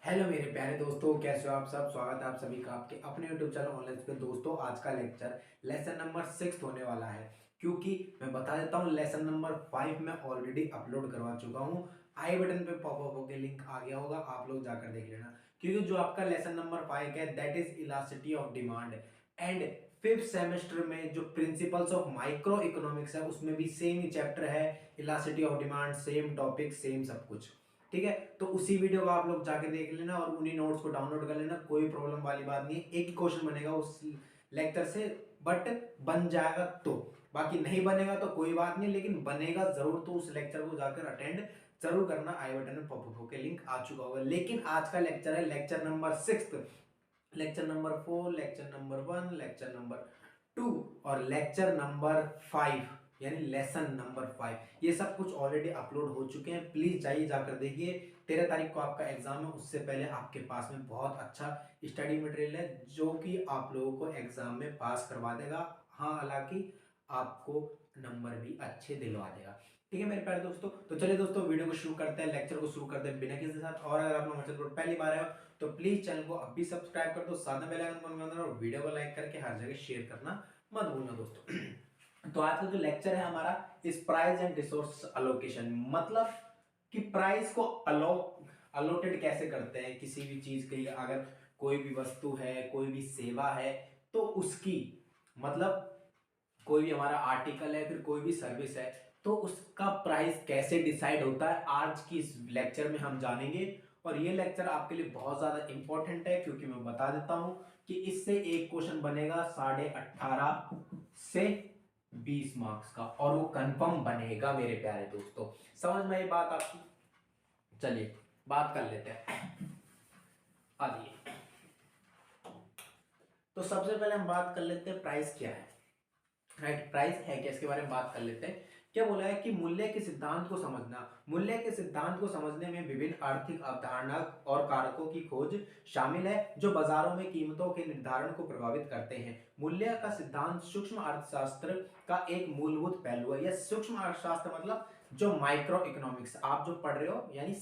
Hello मेरे प्यारे दोस्तों, कैसे हो आप सब। स्वागत है आप सभी का आपके अपने यूट्यूब चैनल ऑनलाइन पे। दोस्तों, आज का लेक्चर लेसन नंबर 6 होने वाला है, क्योंकि मैं बता देता हूँ लेसन नंबर 5 मैं ऑलरेडी अपलोड करवा चुका हूँ। आई बटन पे पॉपअप होकर लिंक आ गया होगा, आप लोग जाकर देख लेना। क्योंकि जो आपका लेसन नंबर 5 है that is elasticity of demand, and fifth semester में जो प्रिंसिपल्स ऑफ माइक्रो इकोनॉमिक्स है उसमें भी सेम ही चैप्टर है, elasticity of demand, same topic, same सब कुछ। ठीक है, तो उसी वीडियो को आप लोग जाके देख लेना और उन्हीं नोट्स को डाउनलोड कर लेना। कोई प्रॉब्लम वाली बात नहीं है, एक ही क्वेश्चन बनेगा उस लेक्चर से, बट बन जाएगा तो, बाकी नहीं बनेगा तो कोई बात नहीं, लेकिन बनेगा जरूर। तो उस लेक्चर को जाकर अटेंड जरूर करना। आई बटन में पॉपअप होकर लिंक आ चुका होगा। लेकिन आज का लेक्चर है lecture number 6, lecture number 4, lecture number 1, lecture number 2 और लेक्चर नंबर 5 यानी लेसन नंबर 5। ये सब कुछ ऑलरेडी अपलोड हो चुके हैं, प्लीज जाइए जाकर देखिए। 13 तारीख को आपका एग्जाम है, उससे पहले आपके पास में बहुत अच्छा स्टडी मटेरियल है जो कि आप लोगों को एग्जाम में पास करवा देगा। हाँ, हालांकि आपको नंबर भी अच्छे दिलवा देगा। ठीक है मेरे प्यारे दोस्तों, तो चलिए दोस्तों वीडियो को शुरू करते हैं, लेक्चर को शुरू करते हैं बिना किसी के साथ। और अगर आप लोग हमारे चैनल पर पहली बार आए हो तो प्लीज चैनल को अभी सब्सक्राइब कर दो, साथ में बेल आइकन बन करना और वीडियो को लाइक करके हर जगह शेयर करना मत भूलना दोस्तों। तो आज का जो लेक्चर है हमारा इस प्राइस एंड रिसोर्स अलोकेशन, मतलब कि प्राइस को अलोटेड कैसे करते हैं किसी भी चीज के लिए। अगर कोई भी वस्तु है, कोई भी सेवा है, तो उसकी मतलब कोई भी हमारा आर्टिकल है, फिर कोई भी सर्विस है, तो उसका प्राइस कैसे डिसाइड होता है आज की इस लेक्चर में हम जानेंगे। और ये लेक्चर आपके लिए बहुत ज्यादा इंपॉर्टेंट है, क्योंकि मैं बता देता हूं कि इससे एक क्वेश्चन बनेगा 18.5 से 20 मार्क्स का, और वो कंफर्म बनेगा मेरे प्यारे दोस्तों। समझ में ये बात आपकी? चलिए बात कर लेते हैं। आइए, तो सबसे पहले हम बात कर लेते हैं प्राइस क्या है। राइट, प्राइस है क्या, इसके बारे में बात कर लेते हैं। क्या बोला है कि मूल्य के सिद्धांत को समझना। मूल्य के सिद्धांत को समझने में विभिन्न आर्थिक अवधारणा और कारकों की खोज शामिल है जो बाजारों में कीमतों के निर्धारण को प्रभावित करते हैं। मूल्य का सिद्धांत सूक्ष्म अर्थशास्त्र का एक मूलभूत पहलू है। यह सूक्ष्म अर्थशास्त्र मतलब जो माइक्रो इकोनॉमिक्स आप जो पढ़ रहे हो, यानी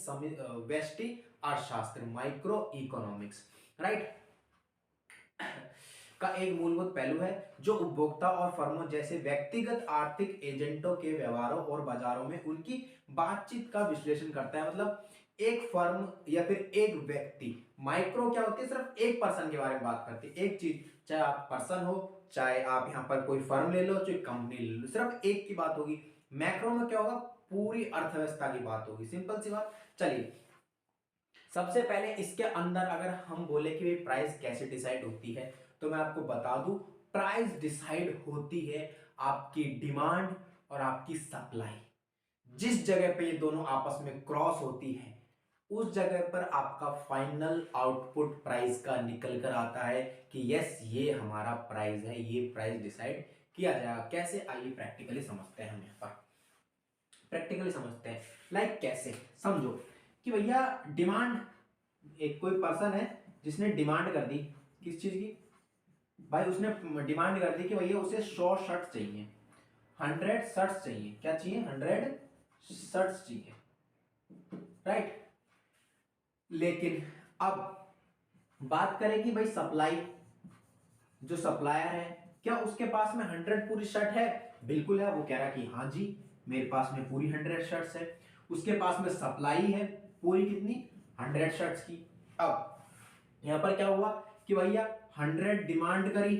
व्यष्टि अर्थशास्त्र, माइक्रो इकोनॉमिक्स, राइट, का एक मूलभूत पहलू है जो उपभोक्ता और फर्मों जैसे व्यक्तिगत आर्थिक एजेंटों के व्यवहारों और बाजारों में उनकी बातचीत का विश्लेषण करता है। मतलब एक फर्म या फिर एक व्यक्ति, माइक्रो क्या होती है, सिर्फ एक पर्सन के बारे में बात करती है, एक चीज, चाहे आप पर्सन हो, चाहे आप यहां पर कोई फर्म ले लो, चाहे कंपनी ले लो, सिर्फ एक की बात होगी। मैक्रो में क्या होगा, पूरी अर्थव्यवस्था की बात होगी। सिंपल सी बात। चलिए, सबसे पहले इसके अंदर अगर हम बोले कि प्राइस कैसे डिसाइड होती है, तो मैं आपको बता दूं, प्राइस डिसाइड होती है आपकी डिमांड और आपकी सप्लाई। जिस जगह पे ये दोनों आपस में क्रॉस होती है, उस जगह पर आपका फाइनल आउटपुट प्राइस का निकल कर आता है कि यस, ये हमारा प्राइस है, ये प्राइस डिसाइड किया जाएगा। कैसे, आइए प्रैक्टिकली समझते हैं। हम यहां पर प्रैक्टिकली समझते हैं। लाइक कैसे, समझो कि भैया डिमांड, एक कोई पर्सन है जिसने डिमांड कर दी किस चीज की, भाई उसने डिमांड कर दी कि भैया उसे 100 शर्ट चाहिए, 100 शर्ट्स चाहिए। क्या चाहिए? 100 शर्ट्स चाहिए, राइट। लेकिन अब बात करें कि भाई सप्लाई, जो सप्लायर है, क्या उसके पास में 100 पूरी शर्ट है? बिल्कुल है। वो कह रहा है कि हाँ जी, मेरे पास में पूरी 100 शर्ट्स है। उसके पास में सप्लाई है पूरी कितनी? 100 शर्ट्स की। अब यहां पर क्या हुआ कि भैया 100 डिमांड करी,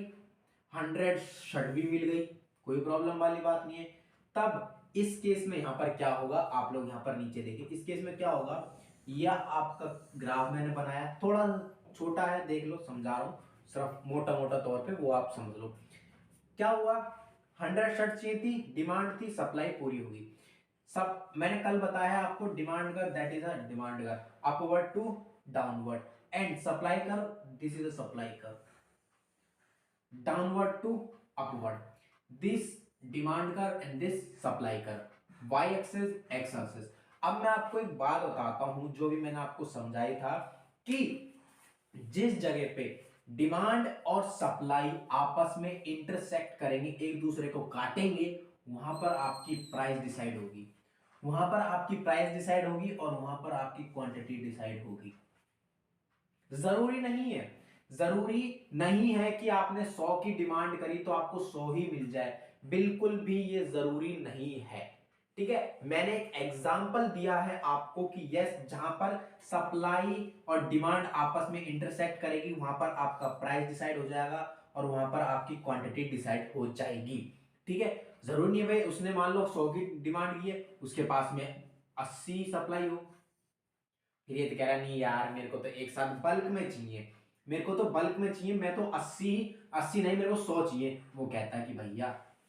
100 शर्ट भी मिल गई, कोई प्रॉब्लम वाली बात नहीं है। तब इस केस में यहां पर क्या होगा, आप लोग यहां पर नीचे देखिए, इस केस में क्या होगा, यह आपका ग्राफ मैंने बनाया, थोड़ा छोटा है, देख लो, समझा रहा हूं सिर्फ मोटा मोटा तौर पे, वो आप समझ लो। क्या हुआ, 100 शर्ट चाहिए थी, डिमांड थी, सप्लाई पूरी होगी। सब मैंने कल बताया आपको, डिमांड कर दैट इज अ डिमांड कर, upward to downward, and supply कर, दिस इज अ सप्लाई कर, downward to upward, this demand कर एंड दिस सप्लाई कर, वाई एक्सेस एक्स एक्सेस। अब मैं आपको एक बात बताता हूं जो भी मैंने आपको समझाई था, कि जिस जगह पे डिमांड और सप्लाई आपस में इंटरसेक्ट करेंगे, एक दूसरे को काटेंगे, वहां पर आपकी प्राइस डिसाइड होगी, वहां पर आपकी प्राइस डिसाइड होगी और वहां पर आपकी क्वांटिटी डिसाइड होगी। जरूरी नहीं है, जरूरी नहीं है कि आपने 100 की डिमांड करी तो आपको 100 ही मिल जाए, बिल्कुल भी ये जरूरी नहीं है। ठीक है, मैंने एक एग्जांपल दिया है आपको कि यस, जहां पर सप्लाई और डिमांड आपस में इंटरसेक्ट करेगी वहां पर आपका प्राइस डिसाइड हो जाएगा और वहां पर आपकी क्वांटिटी डिसाइड हो जाएगी। ठीक है, जरूरी नहीं है भाई उसने मान लो 100 की डिमांड की है, उसके पास में 80 सप्लाई हो, फिर ये तो कह रहा नहीं यार मेरे को तो एक साथ बल्क में चाहिए, मेरे को तो बल्क में चाहिए, मैं तो 80 80 नहीं मेरे को 100 चाहिए। वो कहता है कि भैया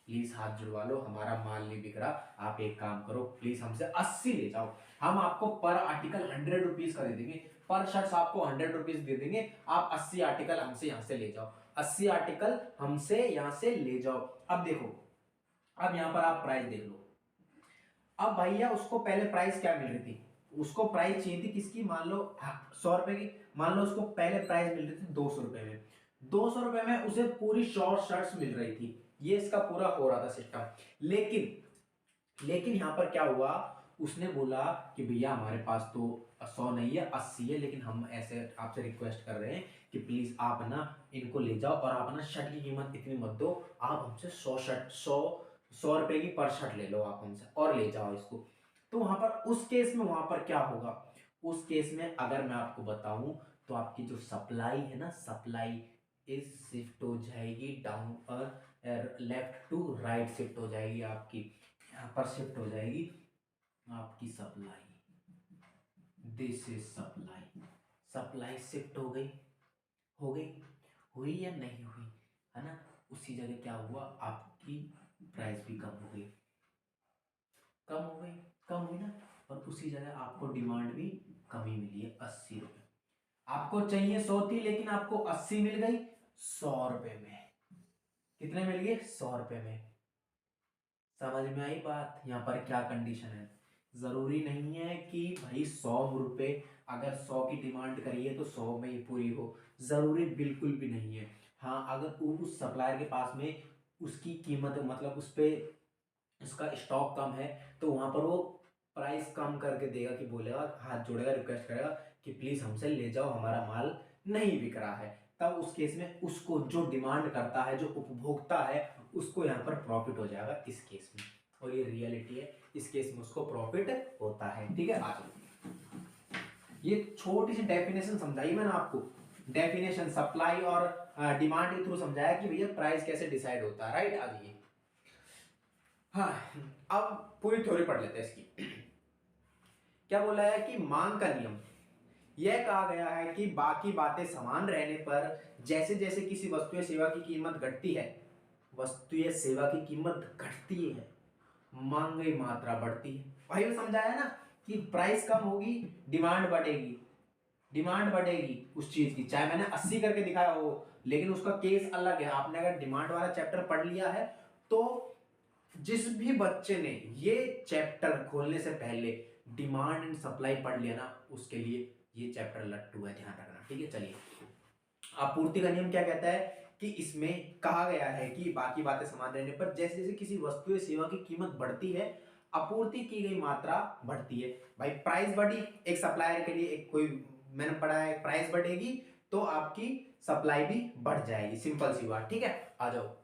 प्लीज हाथ जुड़वा लो, हमारा माल नहीं बिक रहा, आप एक काम करो प्लीज हमसे 80 ले जाओ, हम आपको पर आर्टिकल 100 रुपीज का दे देंगे, पर शर्ट आपको 100 रुपीज दे देंगे, आप 80 आर्टिकल हमसे यहाँ से ले जाओ, 80 आर्टिकल हमसे यहाँ से ले जाओ। अब देखो, अब यहाँ पर आप प्राइस देख लो। अब भैया उसको पहले प्राइस क्या मिल रही थी, उसको प्राइस चाहिए थी किसकी, मान लो 100 रुपए की, मान लो उसको पहले प्राइस मिल रही थी 200 रुपए में, 200 रुपए में उसे पूरी शॉर्ट शर्ट्स मिल रही थी, ये इसका पूरा हो रहा था सिस्टम। लेकिन यहां पर क्या हुआ, उसने बोला कि भैया हमारे पास तो 100 नहीं है 80 है, लेकिन हम ऐसे आपसे रिक्वेस्ट कर रहे हैं कि प्लीज आप ना इनको ले जाओ और आप ना शर्ट की कीमत इतनी मत दो, आप हमसे 100 रुपए की पर शर्ट ले लो आप हमसे और ले जाओ इसको। तो वहां पर उस केस में वहां पर क्या होगा, उस केस में अगर मैं आपको बताऊं तो आपकी जो सप्लाई है ना, सप्लाई इस शिफ्ट हो जाएगी डाउन और लेफ्ट टू राइट शिफ्ट हो जाएगी, आपकी यहाँ पर शिफ्ट हो जाएगी आपकी supply, this is supply, supply shift हो गई, हो गई, हुई या नहीं हुई, है ना। उसी जगह क्या हुआ, आपकी प्राइस भी कम हो गई, कम हो गई, कम हुई ना, और उसी जगह आपको डिमांड भी कम ही मिली है 80 रुपए, आपको चाहिए 100 थी लेकिन आपको 80 मिल गई 100 रुपए में, कितने मिल गए 100 रुपए में। समझ में आई बात, यहाँ पर क्या कंडीशन है, जरूरी नहीं है कि भाई 100 रुपए, अगर 100 की डिमांड करिए तो 100 में ही पूरी हो, जरूरी बिल्कुल भी नहीं है। हाँ, अगर उस सप्लायर के पास में उसकी कीमत मतलब उस पे उसका स्टॉक कम है तो वहां पर वो प्राइस कम करके देगा, कि बोलेगा हाथ जोड़ेगा रिक्वेस्ट करेगा कि प्लीज हमसे ले जाओ हमारा माल नहीं बिक रहा है, तब उस केस में उसको जो डिमांड करता है जो उपभोक्ता है उसको यहाँ पर प्रॉफिट हो जाएगा इस केस में, और ये रियलिटी है, इस केस में उसको प्रॉफिट होता है। ठीक है, आज ये छोटी सी डेफिनेशन समझाई मैंने आपको, डेफिनेशन सप्लाई और डिमांड के थ्रू समझाया कि भैया प्राइस कैसे डिसाइड होता है, राइट। आज ये हाँ, अब पूरी थ्योरी पढ़ लेते हैं इसकी। क्या बोला है कि मांग का नियम, यह कहा गया है कि बाकी बातें समान रहने पर जैसे जैसे किसी वस्तु या सेवा की कीमत घटती है, वस्तु या सेवा की कीमत घटती है, मांग की मात्रा बढ़ती है। भाई वो समझाया ना कि प्राइस कम होगी, डिमांड बढ़ेगी, डिमांड बढ़ेगी उस चीज की, चाहे मैंने 80 करके दिखाया हो, लेकिन उसका केस अलग है। आपने अगर डिमांड वाला चैप्टर पढ़ लिया है तो जिस भी बच्चे ने ये चैप्टर खोलने से पहले डिमांड एंड सप्लाई पढ़ लिया ना, उसके लिए ये चैप्टर लट्टू है, ध्यान रखना। ठीक है, चलिए, आपूर्ति का नियम क्या कहता है कि इसमें कहा गया है कि बाकी बातें समान रहने पर जैसे जैसे किसी वस्तु या सेवा की कीमत बढ़ती है, आपूर्ति की गई मात्रा बढ़ती है। भाई प्राइस बढ़ी, एक सप्लायर के लिए एक कोई मैंने पढ़ा है, प्राइस बढ़ेगी तो आपकी सप्लाई भी बढ़ जाएगी, सिंपल सी बात। ठीक है, आ जाओ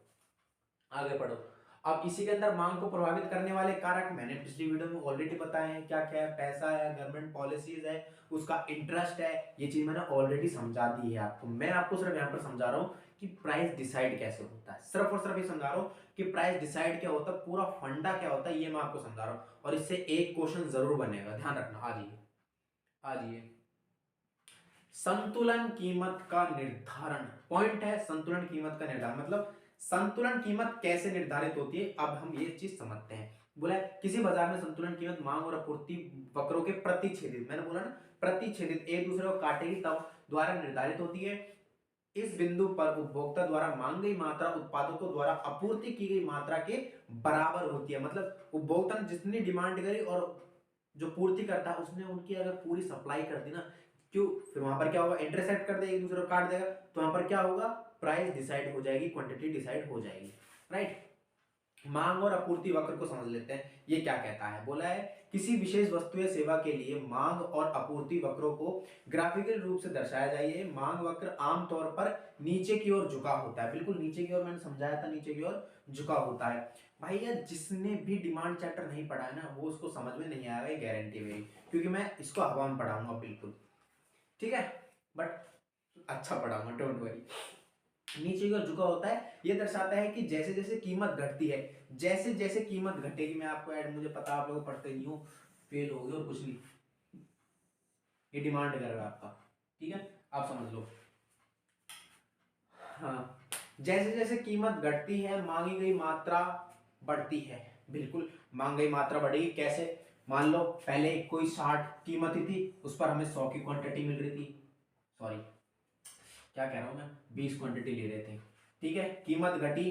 आगे पढ़ो। अब इसी के अंदर मांग को प्रभावित करने वाले कारक मैंने पिछली वीडियो में ऑलरेडी बताए हैं, क्या क्या है, पैसा है, गवर्नमेंट पॉलिसीज है, उसका इंटरेस्ट है, ये चीज मैंने ऑलरेडी समझा दी है आपको। मैं आपको सिर्फ यहाँ पर समझा रहा हूँ कि प्राइस डिसाइड कैसे होता है, सिर्फ और सिर्फ ये समझा रहा हूँ कि प्राइस डिसाइड क्या होता है, पूरा फंडा क्या होता है, ये मैं आपको समझा रहा हूँ, और इससे एक क्वेश्चन जरूर बनेगा, ध्यान रखना। आ जाइए संतुलन कीमत का निर्धारण, पॉइंट है संतुलन कीमत का निर्धारण, मतलब संतुलन कीमत कैसे निर्धारित होती है, अब हम ये चीज समझते हैं। बोला है, किसी बाजार में संतुलन कीमत मांग और आपूर्ति वक्रों के प्रतिच्छेदित, मैंने बोला ना प्रतिच्छेदित, एक दूसरे को काटेगी तब द्वारा निर्धारित होती है। इस बिंदु पर उपभोक्ता द्वारा मांग गई मात्रा उत्पादकों द्वारा आपूर्ति की गई मात्रा के बराबर होती है, मतलब उपभोक्ता ने जितनी डिमांड करी और जो पूर्ति करता है उसने उनकी अगर पूरी सप्लाई कर दी ना, क्यों, फिर वहां पर क्या होगा, इंटरसेक्ट कर देगा, एक दूसरे को काट देगा, तो वहां पर क्या होगा, प्राइस डिसाइड हो जाएगी, क्वांटिटी डिसाइड हो जाएगी, राइट। मांग और आपूर्ति वक्र को समझ लेते हैं। ये क्या कहता है, बोला है किसी विशेष वस्तु या सेवा के लिए मांग और आपूर्ति वक्रों को ग्राफिकल रूप से दर्शाया जाए। मांग वक्र आमतौर पर नीचे की ओर झुका होता है, बिल्कुल नीचे की ओर, मैंने समझाया था नीचे की ओर झुका होता है। भैया जिसने भी डिमांड चैप्टर नहीं पढ़ा है ना, वो उसको समझ में नहीं आएगा, ये गारंटी मेरी, क्योंकि मैं इसको हवा में पढ़ाऊंगा बिल्कुल, ठीक है, बट अच्छा पढ़ाऊंगा, डोंट वरी। नीचे की ओर झुका होता है, ये दर्शाता है कि जैसे जैसे कीमत घटती है, जैसे जैसे कीमत घटेगी, मैं आपको ऐड, मुझे पता आप लोग पढ़ते नहीं हो, फेल हो गए और कुछ नहीं, ये डिमांड कर रहा है आपका, ठीक है, आप समझ लो। हाँ, जैसे जैसे कीमत घटती है मांगी गई मात्रा बढ़ती है, बिल्कुल मांगी गई मात्रा बढ़ेगी। कैसे, मान लो पहले कोई 60 कीमत थी, उस पर हमें 100 की क्वांटिटी मिल रही थी, सॉरी क्या कह रहा हूं मैं, 20 क्वांटिटी ले रहे थे, ठीक है, कीमत घटी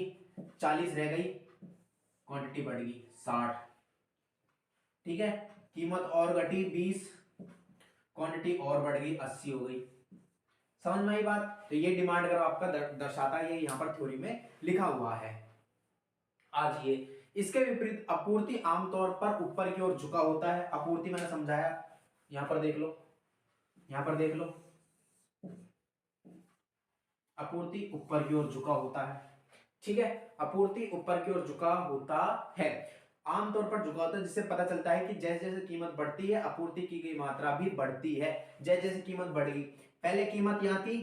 40 रह गई, क्वांटिटी बढ़ गई 60, ठीक है, कीमत और घटी 20, क्वांटिटी और बढ़ गई 80 हो गई। समझ में आई बात, तो ये डिमांड अगर आपका दर्शाता है, ये यहाँ पर थ्योरी में लिखा हुआ है। आज ये इसके विपरीत आपूर्ति आमतौर पर ऊपर की ओर झुका होता है। आपूर्ति मैंने समझाया, यहां पर देख लो, यहां पर देख लो, आपूर्ति ऊपर की ओर झुका होता है, ठीक है, आपूर्ति ऊपर की ओर झुका होता है, आमतौर पर झुका होता है, जिससे पता चलता है कि जैसे जैसे कीमत बढ़ती है आपूर्ति की गई मात्रा भी बढ़ती है। जैसे जैसे कीमत बढ़ेगी, पहले कीमत यहां थी,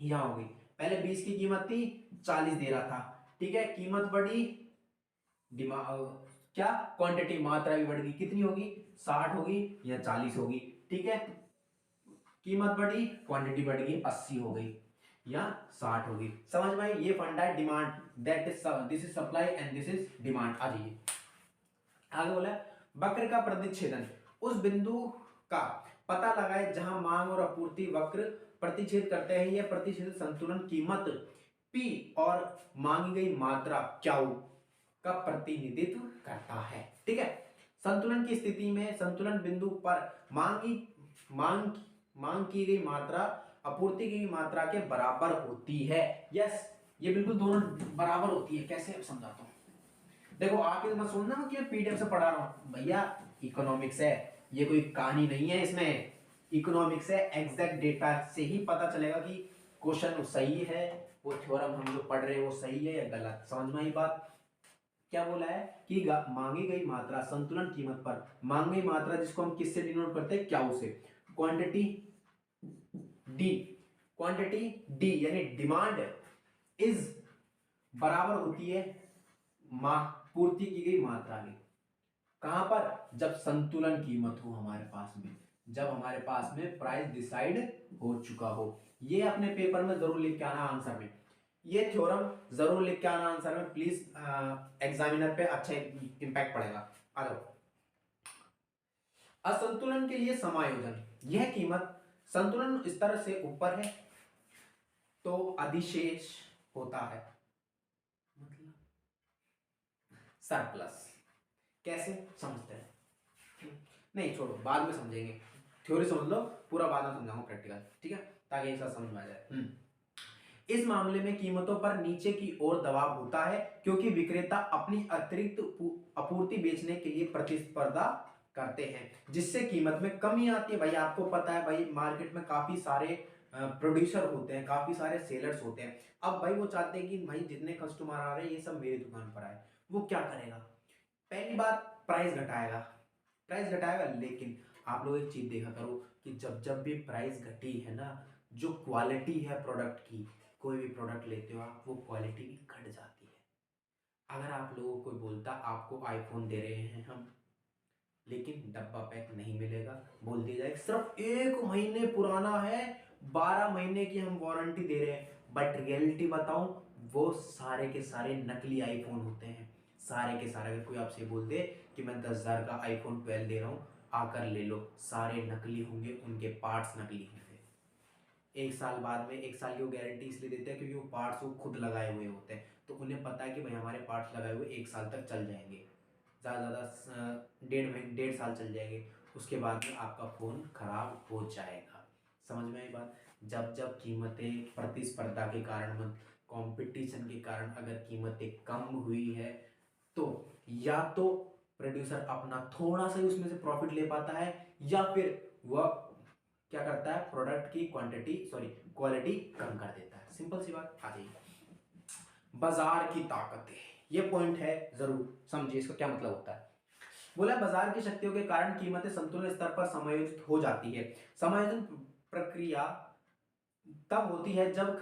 यहां हो गई, पहले 20 की कीमत थी, 40 दे रहा था, ठीक है, कीमत बढ़ी, क्या क्वांटिटी मात्रा भी बढ़ गई, कितनी होगी, 60 होगी या 40 होगी, ठीक है, कीमत बढ़ी क्वांटिटी बढ़ गई, 80 हो गई या 60 होगी। समझ में आई, ये फंडा है demand, that is this is supply and this is demand. आ जाइए आगे, बोला वक्र का प्रतिच्छेदन, उस बिंदु का पता लगाए जहां मांग और आपूर्ति वक्र प्रतिच्छेद करते हैं। यह प्रतिच्छेद संतुलन कीमत पी और मांगी गई मात्रा क्यू का प्रतिनिधित्व करता है, ठीक है। संतुलन की स्थिति में संतुलन बिंदु पर मांग मांग की गई मात्रा आपूर्ति की मात्रा के बराबर होती है। यस, ये बिल्कुल दोनों बराबर होती है। कैसे समझाता हूं, देखो आके मत सोचना कि मैं पीडीएफ से पढ़ा रहा हूं, भैया इकोनॉमिक्स है, ये कोई कहानी नहीं है, इसमें इकोनॉमिक्स है, एग्जैक्ट डेटा से ही पता चलेगा कि क्वेश्चन सही है, वो थ्योरम हम जो पढ़ रहे हैं वो सही है या गलत। समझ में आई बात, क्या बोला है कि मांगी गई मात्रा संतुलन कीमत पर मांगी गई मात्रा, जिसको हम किससे डिनोट करते हैं, क्यू से, क्वांटिटी डी, क्वांटिटी डी यानी डिमांड इज बराबर होती है पूर्ति की गई मात्रा की। कहां पर, जब संतुलन कीमत हो हमारे पास में, जब हमारे पास में प्राइस डिसाइड हो चुका हो। ये अपने पेपर में जरूर लिख के आना आंसर में, ये थ्योरम जरूर लिख के आना आंसर में प्लीज, एग्जामिनर पे अच्छा इंपैक्ट पड़ेगा। आ जाओ, असंतुलन के लिए समायोजन, यह कीमत संतुलन स्तर से ऊपर है तो अधिशेष होता है, मतलब सरप्लस। कैसे समझते हैं, नहीं छोड़ो बाद में समझेंगे, थ्योरी समझ लो, पूरा बाद में समझाऊंगा प्रैक्टिकल, ठीक है, ताकि एक साथ समझ में आ जाए। इस मामले में कीमतों पर नीचे की ओर दबाव होता है, क्योंकि विक्रेता अपनी अतिरिक्त आपूर्ति बेचने के लिए प्रतिस्पर्धा करते हैं, जिससे कीमत में कमी आती है। भाई आपको पता है भाई, मार्केट में काफी सारे प्रोड्यूसर होते हैं, काफी सारे सेलर्स होते हैं। अब भाई वो चाहते हैं कि भाई जितने कस्टमर आ रहे हैं ये सब मेरी दुकान पर आए। वो क्या करेगा, पहली बात प्राइस घटाएगा, प्राइस घटाएगा, लेकिन आप लोग एक चीज देखा करो कि जब जब भी प्राइस घटी है ना, जो क्वालिटी है प्रोडक्ट की, कोई भी प्रोडक्ट लेते हो आप, वो क्वालिटी भी घट जाती है। अगर आप लोगों को बोलता आपको आईफोन दे रहे हैं हम, लेकिन डब्बा पैक नहीं मिलेगा, बोल दिया जाए सिर्फ 1 महीने पुराना है, 12 महीने की हम वारंटी दे रहे हैं, बट रियलिटी बताऊं, वो सारे के सारे नकली आईफोन होते हैं, सारे के सारे। अगर कोई आपसे बोल दे कि मैं 10,000 का आईफोन 12 दे रहा हूं, आकर ले लो, सारे नकली होंगे, उनके पार्ट्स नकली होंगे। एक साल बाद में, एक साल की वो गारंटी इसलिए देते हैं क्योंकि वो पार्ट्स वो खुद लगाए हुए होते हैं, तो उन्हें पता है कि भाई हमारे पार्ट्स लगाए हुए 1 साल तक चल जाएंगे, ज़्यादा ज़्यादा 1.5 साल चल जाएंगे, उसके बाद में आपका फ़ोन खराब हो जाएगा। समझ में आई बात, जब जब कीमतें प्रतिस्पर्धा के कारण कंपटीशन के कारण अगर कीमतें कम हुई है तो या तो प्रोड्यूसर अपना थोड़ा सा ही उसमें से प्रॉफिट ले पाता है, या फिर वह क्या करता है, प्रोडक्ट की क्वालिटी कम कर देता है। सिंपल सी बात। आ जाइए, बाजार की ताकतें, ये पॉइंट है, जरूर समझिए इसका क्या मतलब होता है। बोला बाजार की शक्तियों के कारण कीमतें संतुलित स्तर पर समायोजित हो जाती है। समायोजन प्रक्रिया तब होती है जब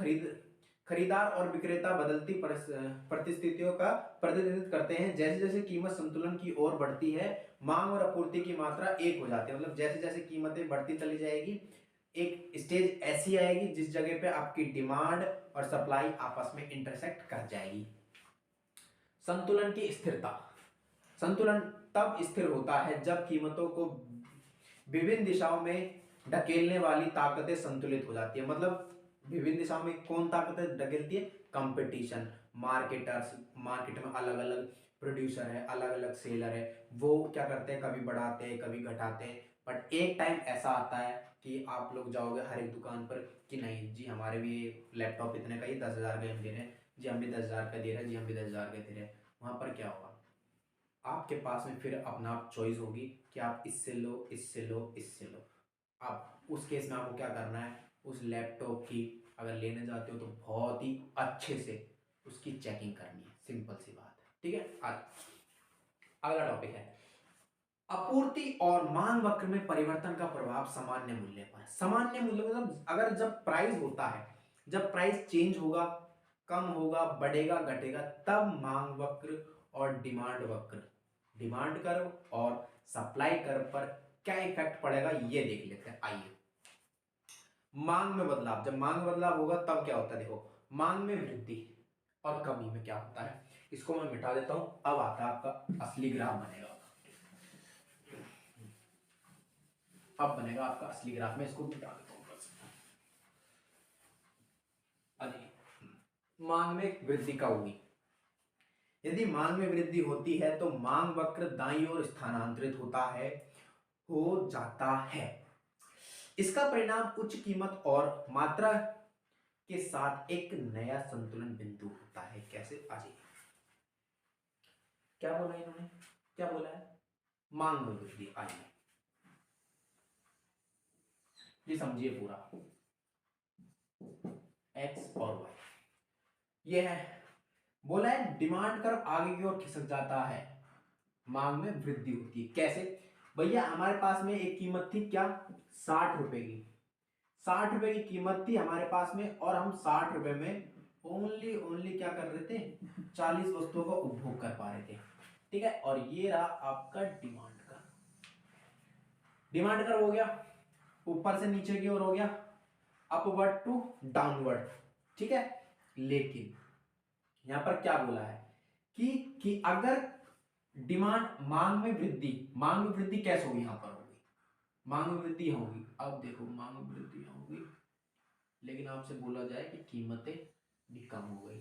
खरीदार और विक्रेता बदलती परिस्थितियों का प्रतिनिधित्व करते हैं। जैसे जैसे कीमत संतुलन की ओर बढ़ती है, मांग और आपूर्ति की मात्रा एक हो जाती है। मतलब जैसे जैसे कीमतें बढ़ती चली जाएगी, एक स्टेज ऐसी आएगी जिस जगह पे आपकी डिमांड और सप्लाई आपस में इंटरसेक्ट कर जाएगी। संतुलन की स्थिरता, संतुलन तब स्थिर होता है जब कीमतों को विभिन्न दिशाओं में ढकेलने वाली ताकतें संतुलित हो जाती है। मतलब विभिन्न दिशाओं में कौन ताकतें ढकेलती है? कंपटीशन, मार्केटर्स, मार्केट में अलग अलग प्रोड्यूसर है, अलग अलग सेलर है, वो क्या करते हैं, कभी बढ़ाते हैं कभी घटाते हैं। बट एक टाइम ऐसा आता है कि आप लोग जाओगे हर एक दुकान पर कि नहीं जी हमारे भी लैपटॉप इतने का ही 10,000 का हम दे रहे हैं जी, हम भी 10,000 का दे रहे हैं जी, हम भी 10,000 का दे रहे हैं। वहां पर क्या होगा, आपके पास में फिर अपना चॉइस होगी कि आप इससे लो, इससे लो, इससे लो। अब उस केस में आपको क्या करना है, उस लैपटॉप की अगर लेने जाते हो तो बहुत ही अच्छे से उसकी चेकिंग करनी है। सिंपल सी बात है। ठीक है। आज अगला टॉपिक है आपूर्ति और मांग वक्र में परिवर्तन का प्रभाव सामान्य मूल्य पर। सामान्य मूल्य मतलब अगर जब प्राइस होता है, जब प्राइस चेंज होगा, कम होगा, बढ़ेगा, घटेगा, तब मांग वक्र और डिमांड वक्र, डिमांड कर्व और सप्लाई कर्व पर क्या इफेक्ट पड़ेगा ये देख लेते हैं। आइए, मांग में बदलाव, जब मांग में बदलाव होगा तब क्या होता है, देखो मांग में वृद्धि और कमी में क्या होता है। इसको मैं मिटा देता हूं, अब आता है आपका असली ग्राफ बनेगा। अब बनेगा आपका असली ग्राफ, में इसको मिटा देता हूं। मांग में वृद्धि का होगी, यदि मांग में वृद्धि होती है तो मांग वक्र दाईं ओर स्थानांतरित होता है, हो जाता है। इसका परिणाम उच्च कीमत और मात्रा के साथ एक नया संतुलन बिंदु होता है। कैसे? आइए, क्या बोला इन्होंने, क्या बोला है, मांग में वृद्धि। आइए ये समझिए पूरा, एक्स और वाई ये है। बोला है डिमांड कर्व आगे की ओर खिसक जाता है, मांग में वृद्धि होती है। कैसे? भैया हमारे पास में एक कीमत थी क्या, 60 रुपए की, 60 रुपए की कीमत थी हमारे पास में, और हम 60 रुपए में ओनली क्या कर रहे थे, 40 वस्तुओं का उपभोग कर पा रहे थे। ठीक है। और ये रहा आपका डिमांड कर्व। डिमांड कर्व हो गया, ऊपर से नीचे की ओर हो गया, अपवर्ड टू डाउनवर्ड। ठीक है। लेकिन यहां पर क्या बोला है कि अगर डिमांड, मांग में वृद्धि, मांग में वृद्धि कैसे होगी, यहां पर होगी, मांग में वृद्धि होगी। अब देखो मांग में वृद्धि होगी, लेकिन आपसे बोला जाए कि कीमतें भी कम हो गई,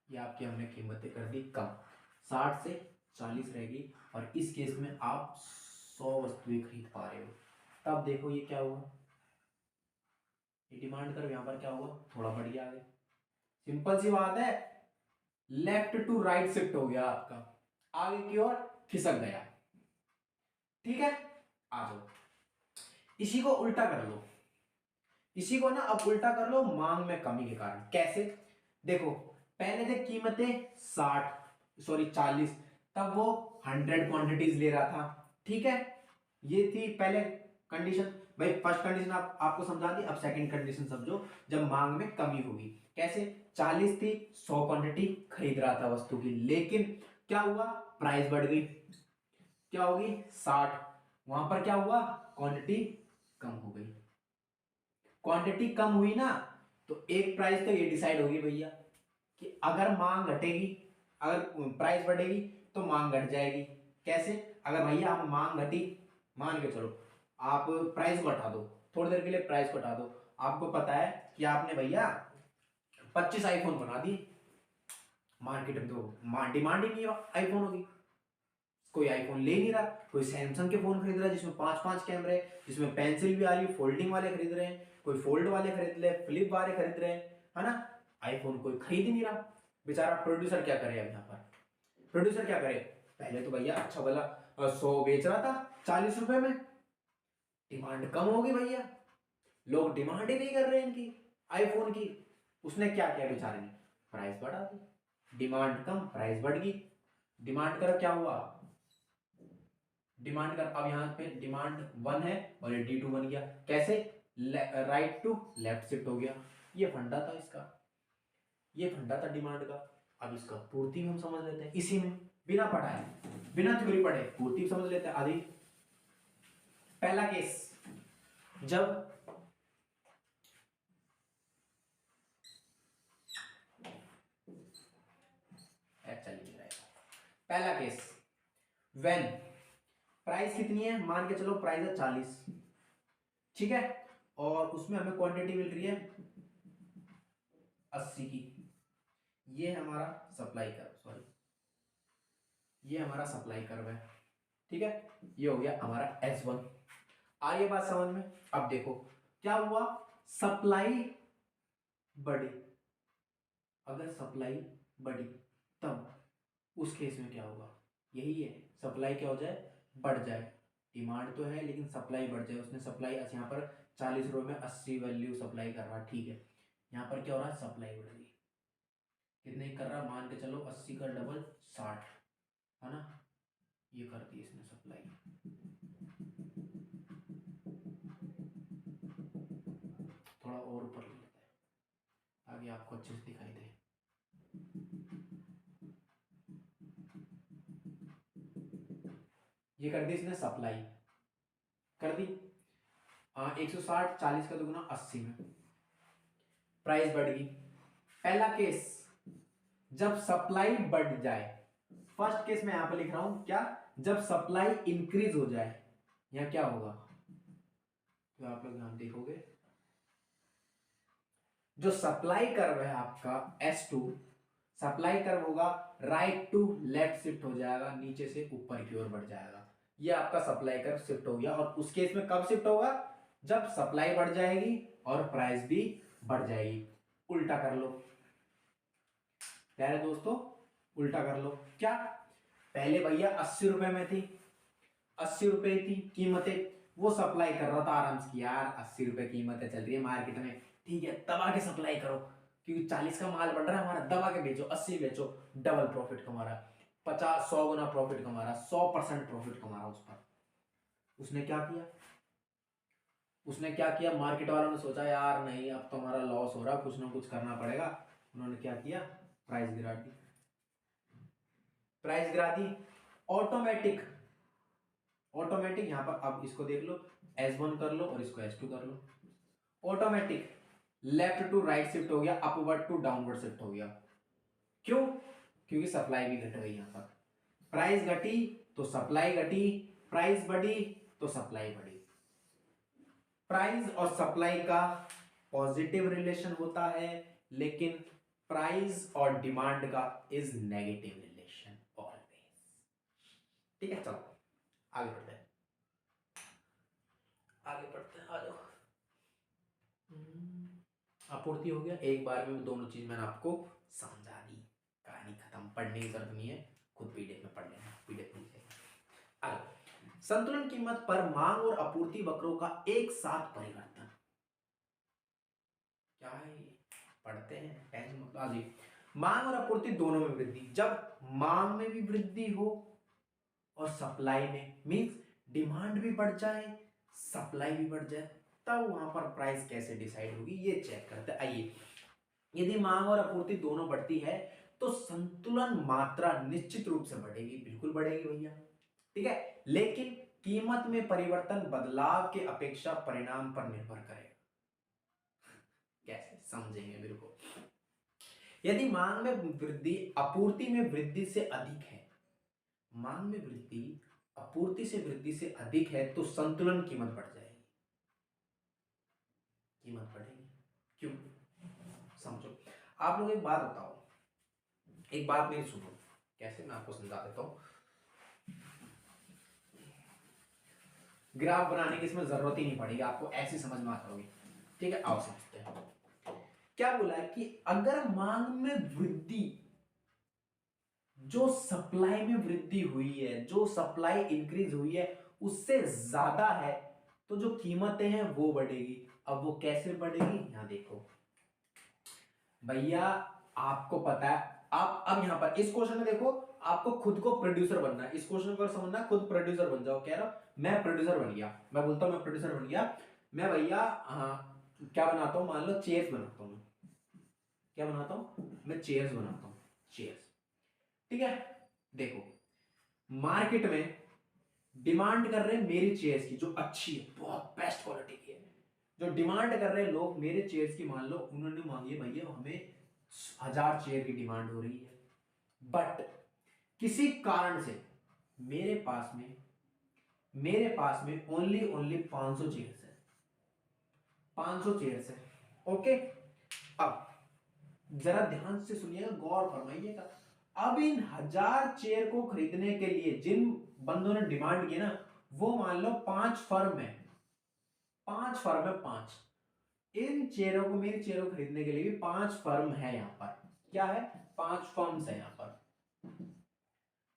ये आपकी हमने कीमतें कर दी कम, 60 से 40 रहेगी, और इस केस में आप 100 वस्तुएं खरीद पा रहे हो। तब देखो ये क्या हुआ, ये डिमांड कर्व यहां पर क्या हुआ, थोड़ा बढ़ गया आगे। सिंपल सी बात है, लेफ्ट टू राइट शिफ्ट हो गया आपका, आगे की ओर खिसक गया। ठीक है। आ जाओ, इसी को उल्टा कर लो, इसी को ना अब उल्टा कर लो मांग में कमी के कारण। कैसे? देखो पहले थे कीमतें 40, तब वो 100 क्वांटिटीज ले रहा था। ठीक है। ये थी पहले कंडीशन। भाई फर्स्ट कंडीशन आपको समझा दी, अब सेकंड कंडीशन समझो, जब मांग में कमी होगी। कैसे? 40 थी, 100 क्वांटिटी खरीद रहा था वस्तु की, लेकिन क्या हुआ, प्राइस बढ़ गई, क्या होगी 60, वहां पर क्या हुआ, क्वांटिटी कम हो गई। क्वांटिटी कम हुई ना, तो एक प्राइस तो ये डिसाइड होगी भैया कि अगर मांग घटेगी, अगर प्राइस बढ़ेगी तो मांग घट जाएगी। कैसे? अगर भैया हम मांग घटी, मान के चलो आप प्राइस को हटा दो, थोड़ी देर के लिए प्राइस को हटा दो, आपको पता है कि आपने भैया 25 आईफोन बना दिए, मार्केट में तो डिमांड ही नहीं है आईफोन होगी, कोई आईफोन ले नहीं रहा, कोई सैमसंग के फोन खरीद रहा है जिसमें 5-5 कैमरे, जिसमें पेंसिल भी आ रही है, फोल्डिंग वाले खरीद रहे हैं, कोई फोल्ड वाले खरीद रहे, फ्लिप वाले खरीद रहे हैं, है ना, आईफोन कोई खरीद ही नहीं रहा। बेचारा प्रोड्यूसर क्या करे अब यहाँ पर, प्रोड्यूसर क्या करे, पहले तो भैया अच्छा भला 100 बेच रहा था 40 रुपए में, डिमांड कम हो गई भैया, लोग डिमांड ही नहीं कर रहे इनकी आईफोन की। उसने क्या किया बेचारे ने, प्राइस बढ़ा दी, डिमांड कम प्राइस बढ़ गई। डिमांड कर क्या हुआ, डिमांड कर अब यहाँ पे डिमांड 1 है और ये D2 बन गया, कैसे, राइट टू लेफ्ट शिफ्ट हो गया। ये फंडा था इसका, ये फंडा था डिमांड का। अब इसका पूर्ति भी हम समझ लेते हैं इसी में, बिना पढ़ाए बिना थ्योरी पढ़े पूर्ति भी समझ लेते हैं आदि। पहला केस, जब पहला केस, व्हेन प्राइस कितनी है, मान के चलो प्राइस है 40, ठीक है, और उसमें हमें क्वांटिटी मिल रही है 80 की। ये हमारा सप्लाई कर्व, सॉरी ये हमारा सप्लाई कर्व है, ठीक है, ये हो गया हमारा S1। आ ये बात समझ में। अब देखो क्या हुआ, सप्लाई बढ़ी, अगर सप्लाई बढ़ी तब उस केस में क्या होगा, यही है, सप्लाई क्या हो जाए, बढ़ जाए। डिमांड तो है लेकिन सप्लाई बढ़ जाए, उसने सप्लाई यहाँ पर 40 रुपए में 80 वैल्यू सप्लाई कर रहा, ठीक है, यहाँ पर क्या हो रहा है, सप्लाई बढ़ गई, कितने कर रहा, मान के चलो 80 का डबल 60, है ना, ये कर दी इसने सप्लाई। थोड़ा और ऊपर ले लेते हैं आगे आपको अच्छे से दिखाई दे। ये कर दी इसने सप्लाई, कर दी 160, 40 का दुगुना 80 में प्राइस बढ़ गई। पहला केस, जब सप्लाई बढ़ जाए, फर्स्ट केस में यहां पर लिख रहा हूं क्या, जब सप्लाई इंक्रीज हो जाए, यहां क्या होगा, तो आप लोग यहां देखोगे जो सप्लाई कर्व है आपका S2, सप्लाई कर्व होगा राइट टू लेफ्ट शिफ्ट हो जाएगा, नीचे से ऊपर की ओर बढ़ जाएगा। ये आपका सप्लाई कर्व शिफ्ट हो गया, और उस केस में कब शिफ्ट होगा, जब सप्लाई बढ़ जाएगी और प्राइस भी बढ़ जाएगी। उल्टा कर लो प्यारे दोस्तों, उल्टा कर लो, क्या, पहले भैया 80 रुपए में थी, 80 रुपए थी कीमतें, वो सप्लाई कर रहा था आराम से, यार 80 रुपए कीमतें चल रही है मार्केट में, ठीक है, दबा के सप्लाई करो, क्योंकि 40 का माल बढ़ रहा है हमारा, दबा के बेचो, 80 बेचो, डबल प्रॉफिट कमा रहा, 50 100 गुना प्रॉफिट कमा रहा, 100% प्रॉफिट कमा रहा उस पर। उसने क्या किया, उसने क्या किया, मार्केट वालों ने सोचा यार नहीं अब तो हमारा लॉस हो रहा, कुछ ना कुछ करना पड़ेगा, उन्होंने क्या किया, प्राइस गिरा दी, प्राइस गिरा दी, ऑटोमेटिक, ऑटोमेटिक यहां पर अब इसको देख लो, S1 कर लो और इसको S2 कर लो, automatic left to right shift हो गया, अपवर्ड टू डाउनवर्ड शिफ्ट हो गया। क्यों, क्योंकि सप्लाई भी घट गई, यहां पर प्राइस घटी तो सप्लाई घटी, प्राइस बढ़ी तो सप्लाई बढ़ी। प्राइस और सप्लाई का पॉजिटिव रिलेशन होता है, लेकिन प्राइस और डिमांड का इज नेगेटिव रिलेशन ऑलवेज। ठीक है, चलो आगे बढ़ते हैं, आगे बढ़ते हैं, आ जाओ। आपूर्ति हो गया, एक बार में दोनों चीज मैंने आपको समझा दी, कहानी खत्म, पढ़ने की जरूरत नहीं है, खुद पीडीएफ में पढ़ लेना, पीडीएफ नहीं चाहिए। आगे, संतुलन कीमत पर मांग और आपूर्ति वक्रों का एक साथ परिवर्तन, क्या है, पढ़ते हैं, टेंशन मत लो। आगे, मांग और आपूर्ति दोनों में वृद्धि, जब मांग में भी वृद्धि हो और सप्लाई में, मींस डिमांड भी बढ़ जाए सप्लाई भी बढ़ जाए, तब वहां पर प्राइस कैसे डिसाइड होगी, ये चेक करते हैं। आइए, यदि मांग और आपूर्ति दोनों बढ़ती है तो संतुलन मात्रा निश्चित रूप से बढ़ेगी, बिल्कुल बढ़ेगी भैया, ठीक है, लेकिन कीमत में परिवर्तन बदलाव के अपेक्षा परिणाम पर निर्भर करेगा। कैसे समझेंगे, बिल्कुल, यदि मांग में वृद्धि आपूर्ति में वृद्धि से अधिक है, मांग में वृद्धि आपूर्ति से वृद्धि से अधिक है तो संतुलन कीमत बढ़ जाएगी, कीमत बढ़ेगी, क्यों, समझो। आप लोग एक बात बताओ, एक बात मेरी सुनो, कैसे, मैं आपको समझा देता हूं, ग्राफ बनाने की इसमें जरूरत ही नहीं पड़ेगी, आपको ऐसी समझ में आ जाओगे, ठीक है, आओ समझते हैं। क्या बोला है कि अगर मांग में वृद्धि, जो सप्लाई में वृद्धि हुई है, जो सप्लाई इंक्रीज हुई है उससे ज्यादा है, तो जो कीमतें हैं वो बढ़ेगी। अब वो कैसे बढ़ेगी, यहां देखो भैया, आपको पता है। आप अब यहां पर इस क्वेश्चन में देखो, आपको खुद को प्रोड्यूसर बनना है। इस क्वेश्चन को समझना, खुद प्रोड्यूसर बन जाओ। कह रहा हूं मैं प्रोड्यूसर बन गया, मैं बोलता हूं मैं प्रोड्यूसर बन गया। मैं भैया क्या बनाता हूं, मान लो चेयर्स बनाता हूं। क्या बनाता हूं मैं, चेयर्स बनाता हूं, चेयर्स। ठीक है, देखो मार्केट में डिमांड कर रहे हैं मेरी चेयर्स की, जो अच्छी है, बहुत बेस्ट क्वालिटी की है। जो डिमांड कर रहे हैं लोग मेरे चेयर्स की, मान लो उन्होंने मांगी भैया हमें 1000 चेयर की डिमांड हो रही है, बट किसी कारण से मेरे पास में ओनली ओनली 500 चेयर्स है, 500 चेयर्स है। ओके, अब जरा ध्यान से सुनिएगा, गौर फरमाइएगा। अब इन 1000 चेयर को खरीदने के लिए जिन बंदों ने डिमांड की ना, वो मान लो 5 फर्म है, 5 फर्म है, 5। इन चेयरों को, मेरी चेयरों को खरीदने के लिए भी 5 फर्म है यहां पर। क्या है, 5 फर्म्स है यहां पर।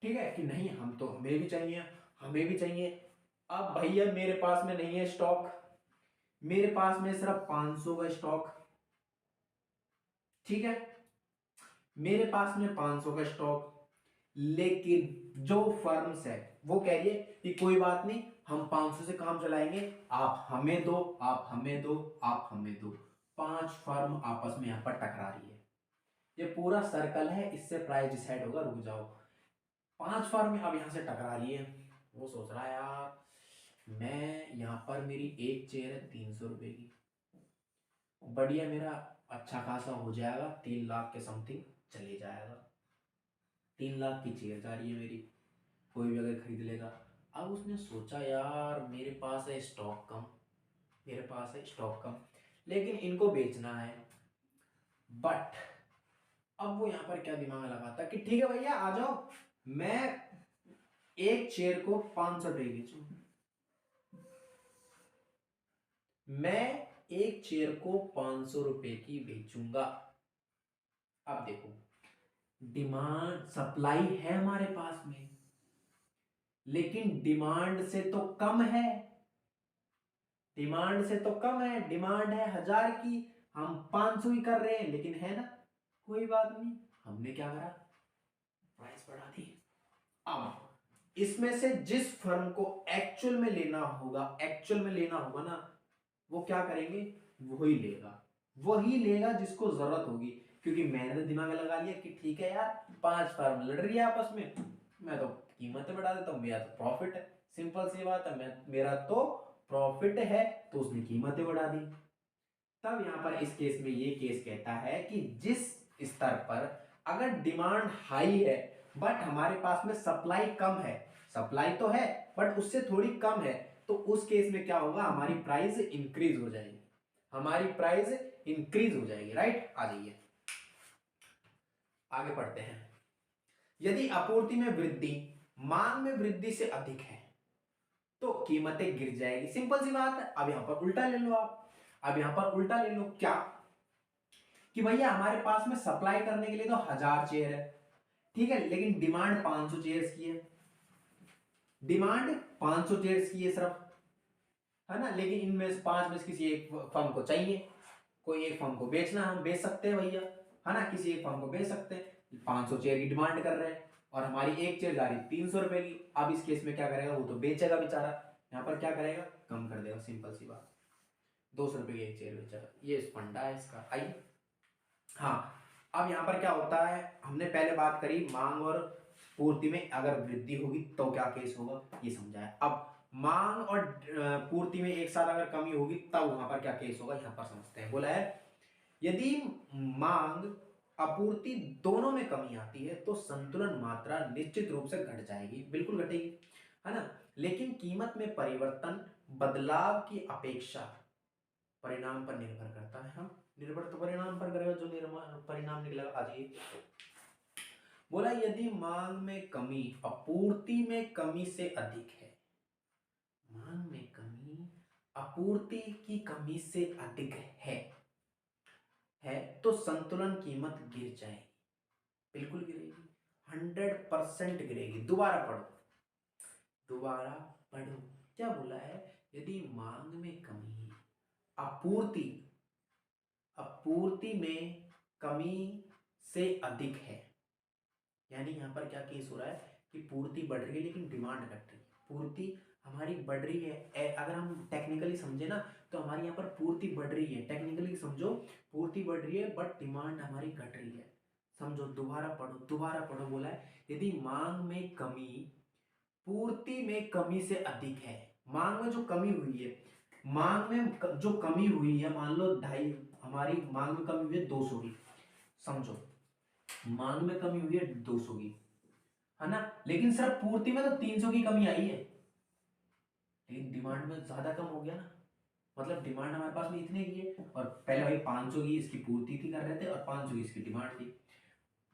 ठीक है कि नहीं, हम तो हमें भी चाहिए, हमें भी चाहिए। अब भैया मेरे पास में नहीं है स्टॉक, मेरे पास में सिर्फ 500 का स्टॉक। ठीक है, मेरे पास में 500 का स्टॉक, लेकिन जो फर्म्स है वो कह रही है कि कोई बात नहीं, हम 500 से काम चलाएंगे, आप हमें दो, आप हमें दो, आप हमें दो। 5 फर्म आपस में यहां पर टकरा रही है। ये पूरा सर्कल है, इससे प्राइस डिसाइड होगा, रुक जाओ। 5 फर्म अब यहां से टकरा रही है। वो सोच रहा है यार, मैं यहां पर मेरी एक चेयर है 300 रुपए की, बढ़िया, मेरा अच्छा खासा हो जाएगा, 3 लाख के समथिंग चले जाएगा। 3 लाख की चेयर जा रही है मेरी, कोई भी अगर खरीद लेगा। अब उसने सोचा यार मेरे पास है स्टॉक कम, मेरे पास है स्टॉक कम, लेकिन इनको बेचना है। बट अब वो यहां पर क्या दिमाग लगाता कि ठीक है भैया आ जाओ, मैं एक चेयर को 500 रुपए बेचू, मैं एक चेयर को 500 रुपए की बेचूंगा। अब देखो, डिमांड सप्लाई है हमारे पास में, लेकिन डिमांड से तो कम है, डिमांड से तो कम है। डिमांड है 1000 की, हम 500 ही कर रहे हैं, लेकिन है ना, कोई बात नहीं, हमने क्या करा, प्राइस बढ़ा दी। अब इसमें से जिस फर्म को एक्चुअल में लेना होगा, एक्चुअल में लेना होगा ना, वो क्या करेंगे, वही लेगा, वही लेगा जिसको जरूरत होगी। क्योंकि मैंने तो दिमाग लगा लिया कि ठीक है यार, 5 फर्म लड़ रही है आपस में, मैं तो कीमतें बढ़ा देता हूं, मेरा तो प्रॉफिट है। सिंपल सी बात है, मैं मेरा तो प्रॉफिट है, तो उसने कीमतें बढ़ा दी। तब यहां पर इस केस में ये केस कहता है कि जिस स्तर पर अगर डिमांड हाई है बट हमारे पास में सप्लाई कम है, सप्लाई तो है बट उससे थोड़ी कम है, तो उस केस में क्या होगा, हमारी प्राइस इंक्रीज हो जाएगी, हमारी प्राइस इंक्रीज हो जाएगी। राइट, आ जाइए आगे पढ़ते हैं। यदि आपूर्ति में वृद्धि मांग में वृद्धि से अधिक है तो कीमतें गिर जाएगी। सिंपल सी बात है। अब यहां पर उल्टा ले लो आप, अब यहां पर उल्टा ले लो, क्या कि भैया हमारे पास में सप्लाई करने के लिए तो 1000 चेयर है, ठीक है, लेकिन डिमांड 500 चेयर्स की है, डिमांड 500 चेयर्स की है सिर्फ, है ना, लेकिन इनमें से 5 में से किसी एक फर्म को चाहिए, कोई एक फर्म को बेचना, हम बेच सकते हैं भैया, है ना, किसी एक फर्म को बेच सकते हैं। 500 चेयर की डिमांड कर रहे हैं और हमारी एक चेयर जा रही 300 रुपए की। अब इस केस में क्या करेगा, वो तो बेचेगा बेचारा, यहाँ पर क्या करेगा, कम कर देगा, सिंपल सी बात, 200 रुपए की एक चेयर बेचेगा। ये फंडा है इसका। आइए, हाँ, अब यहां पर क्या होता है, हमने पहले बात करी मांग और पूर्ति में अगर वृद्धि होगी तो क्या केस होगा, ये समझा है। अब मांग और पूर्ति में एक साथ अगर कमी होगी तब वहां पर क्या केस होगा, यहां पर समझते हैं। बोला है यदि मांग आपूर्ति दोनों में कमी आती है तो संतुलन मात्रा निश्चित रूप से घट जाएगी, बिल्कुल घटेगी, है ना, लेकिन कीमत में परिवर्तन बदलाव की अपेक्षा परिणाम पर निर्भर करता है। हाँ, निर्भर तो परिणाम पर करेगा, जो परिणाम निकलेगा। आ जाइए, बोला यदि मांग में कमी आपूर्ति में कमी से अधिक है, मांग में कमी आपूर्ति की कमी से अधिक है तो संतुलन कीमत गिर जाएगी, बिल्कुल गिरेगी, 100% गिरेगी। दोबारा पढ़ो, दोबारा पढ़ो, क्या बोला है? यदि मांग में कमी, आपूर्ति आपूर्ति में कमी से अधिक है, यानी यहां पर क्या केस हो रहा है कि पूर्ति बढ़ रही है लेकिन डिमांड घट रही है। पूर्ति हमारी बढ़ रही है, अगर हम टेक्निकली समझे ना तो हमारी यहाँ पर पूर्ति बढ़ रही है, टेक्निकली समझो, पूर्ति बढ़ रही है बट डिमांड हमारी घट रही है। समझो, दोबारा पढ़ो, दोबारा पढ़ो। बोला है यदि मांग में कमी पूर्ति में कमी से अधिक है, मांग में जो कमी हुई है, मांग में जो कमी हुई है, मान लो ढाई, हमारी मांग में कमी हुई है 200 की, समझो मांग में कमी हुई है 200 की, है ना, लेकिन सिर्फ पूर्ति में तो 300 की कमी आई है, लेकिन डिमांड में ज्यादा कम हो गया ना, मतलब डिमांड हमारे पास में इतने की है और पहले भाई 500 की इसकी पूर्ति थी कर रहे थे और 500 की इसकी डिमांड थी,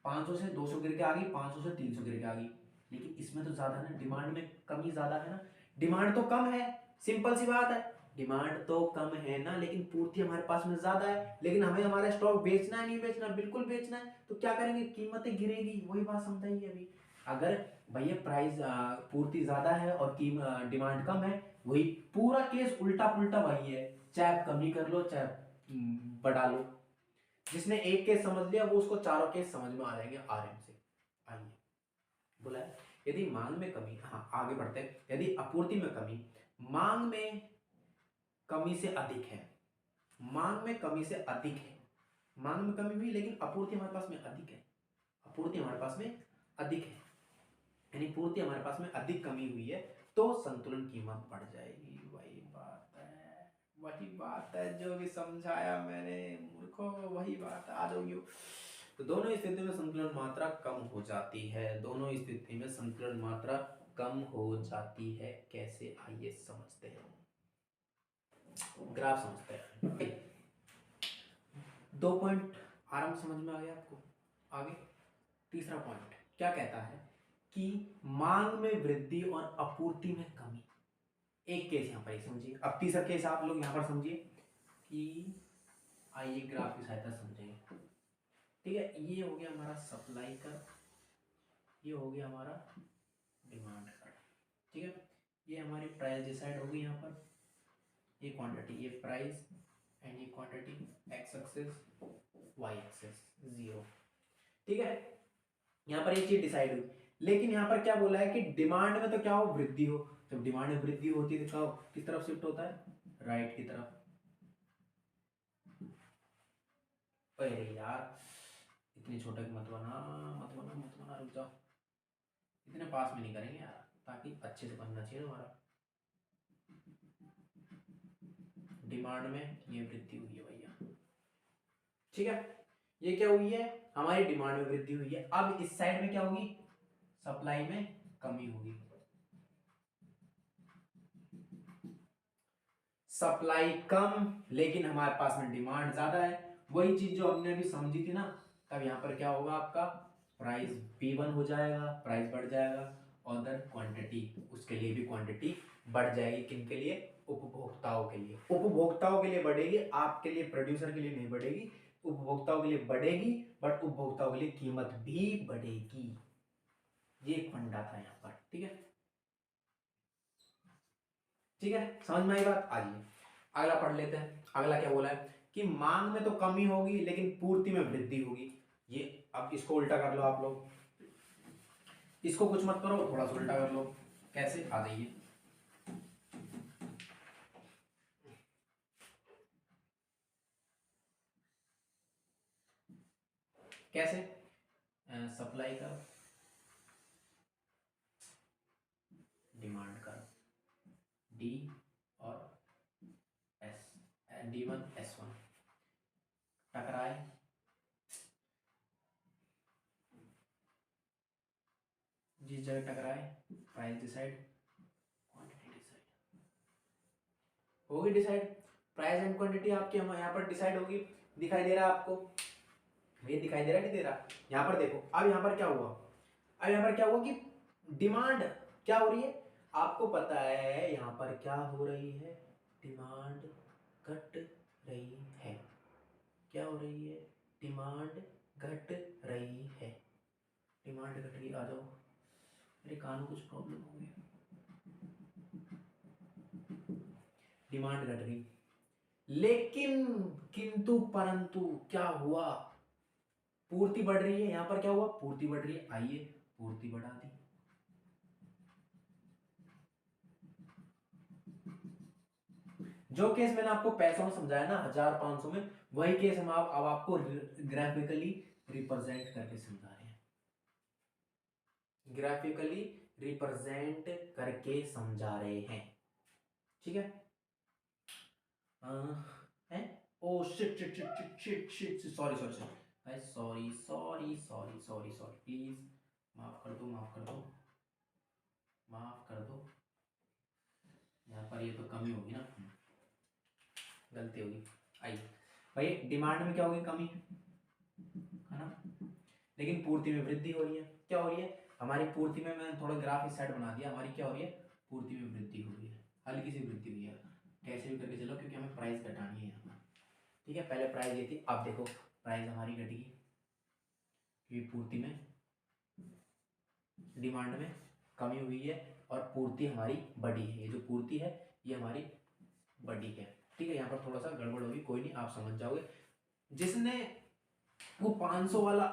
500 से 200 गिर के आ गई, 500 से 300 गिर के आ गई, लेकिन इसमें तो ज्यादा है ना, डिमांड में कमी ज्यादा है ना, डिमांड तो कम है, सिंपल सी बात है, डिमांड तो कम है ना, लेकिन पूर्ति हमारे पास में ज्यादा है, लेकिन हमें हमारा स्टॉक बेचना है, नहीं बेचना, बिल्कुल बेचना है, तो क्या करेंगे, कीमतें गिरेगी, वही बात समझाइए अभी। अगर भैया प्राइस पूर्ति ज्यादा है और डिमांड कम है, वही पूरा केस उल्टा पुल्टा वही है, चाहे कमी कर लो चाहे बढ़ा लो, जिसने एक केस समझ लिया वो उसको चारों केस समझ में आ जाएंगे आराम से। आइए, बोला है यदि मांग में कमी, हाँ आगे बढ़ते हैं, यदि आपूर्ति में कमी मांग में कमी से अधिक है, मांग में कमी से अधिक है, मांग में कमी हुई लेकिन आपूर्ति हमारे पास में अधिक है, आपूर्ति हमारे पास में अधिक है, यानी पूर्ति हमारे पास में अधिक कमी हुई है, तो संतुलन कीमत बढ़ जाएगी। वही बात है, वही बात है जो भी समझाया मैंने मूर्खों, वही बात आ जाओगी। तो दोनों स्थिति में संतुलन मात्रा कम हो जाती है, दोनों स्थिति में संतुलन मात्रा कम हो जाती है। कैसे, आइए समझते हैं, ग्राफ समझते हैं। 2 पॉइंट आराम समझ में आ गया आपको। आगे तीसरा पॉइंट क्या कहता है कि मांग में वृद्धि और आपूर्ति में कमी। एक केस यहां पर समझिए, अब तीसरा केस आप लोग यहां पर समझिए कि आइए ग्राफ की सहायता समझेंगे। ठीक है, ये हो गया हमारा सप्लाई का, ये हो गया हमारा डिमांड का, ठीक है, ये हमारी प्राइस डिसाइड होगी यहाँ पर, ये क्वांटिटी, ये प्राइस एंड ये quantity, X axis Y axis 0, ठीक है, यहाँ पर ये चीज डिसाइड हुई, लेकिन यहाँ पर क्या बोला है कि डिमांड में तो क्या हो, वृद्धि हो, जब डिमांड में वृद्धि होती है तो किस तरफ शिफ्ट होता है, राइट की तरफ। अरे यार इतनी छोटा मत बना, मत बना, मत बना, रुक जाओ, इतने पास में नहीं करेंगे यार, ताकि अच्छे से बनना चाहिए हमारा। डिमांड में ये वृद्धि हुई है भैया, ठीक है, ये क्या हुई है, हमारी डिमांड में वृद्धि हुई है। अब इस साइड में क्या होगी, सप्लाई में कमी होगी, सप्लाई कम लेकिन हमारे पास में डिमांड ज्यादा है, वही चीज जो हमने अभी समझी थी ना, तब यहाँ पर क्या होगा, आपका प्राइस P1 हो जाएगा, प्राइस बढ़ जाएगा, और देन क्वांटिटी, उसके लिए भी क्वांटिटी बढ़ जाएगी, किनके लिए, उपभोक्ताओं के लिए, उपभोक्ताओं के लिए बढ़ेगी, आपके लिए प्रोड्यूसर के लिए नहीं बढ़ेगी, उपभोक्ताओं के लिए बढ़ेगी, बट उपभोक्ताओं के लिए कीमत भी बढ़ेगी। ये एक फंडा था यहाँ पर, ठीक है, ठीक है, समझ में आई बात। आइए अगला पढ़ लेते हैं, अगला क्या बोला है कि मांग में तो कमी होगी लेकिन पूर्ति में वृद्धि होगी। ये अब इसको उल्टा कर लो आप लोग, इसको कुछ मत करो, थोड़ा सा उल्टा कर लो, कैसे, आ जाइए, कैसे, सप्लाई का डिमांड का डी और एस, D1 S1 टकराए, जिस जगह टकराए प्राइस डिसाइड, क्वांटिटी डिसाइड होगी, डिसाइड प्राइस एंड क्वांटिटी आपकी यहाँ पर डिसाइड होगी। दिखाई दे रहा है आपको, ये दिखाई दे रहा है, नहीं दे रहा, यहाँ पर देखो, अब यहाँ पर क्या हुआ, अब यहाँ पर क्या हुआ कि डिमांड क्या हो रही है, आपको पता है यहाँ पर क्या हो रही है, डिमांड घट रही है, क्या हो रही है, डिमांड घट रही है, डिमांड घट रही, आ जाओ, मेरे कानों कुछ प्रॉब्लम हो गई, डिमांड घट रही, लेकिन किंतु परंतु क्या हुआ, पूर्ति बढ़ रही है, यहां पर क्या हुआ, पूर्ति बढ़ रही है, आइए पूर्ति बढ़ा दी, जो केस मैंने आपको पैसों में समझाया ना 1500 में, वही केस हम अब आपको ग्राफिकली रिप्रेजेंट करके समझा रहे हैं, ग्राफिकली रिप्रेजेंट करके समझा रहे हैं, ठीक है। हैं, oh shit shit shit shit shit shit, sorry sorry sorry sorry sorry sorry sorry sorry, please माफ कर दो, माफ कर दो, माफ कर दो, यहाँ पर ये तो कमी होगी ना, गलती होगी, आई भाई, डिमांड में क्या होगी, कमी है ना, लेकिन पूर्ति में वृद्धि हो रही है, क्या हो रही है हमारी पूर्ति में, मैंने थोड़ा ग्राफ इस साइड बना दिया, हमारी क्या हो रही है, पूर्ति में वृद्धि हो रही है, हल्की सी वृद्धि हुई है, कैसे भी करके चलो, क्योंकि हमें प्राइस घटानी है यहाँ, ठीक है। पहले प्राइस ये थी, अब देखो प्राइस हमारी घटेगी, क्योंकि पूर्ति में, डिमांड में कमी हुई है और पूर्ति हमारी बढ़ी है, ये जो पूर्ति है ये हमारी बढ़ी है, ठीक है। यहाँ पर थोड़ा सा गड़बड़ होगी, कोई नहीं, आप समझ जाओगे, जिसने वो 500 वाला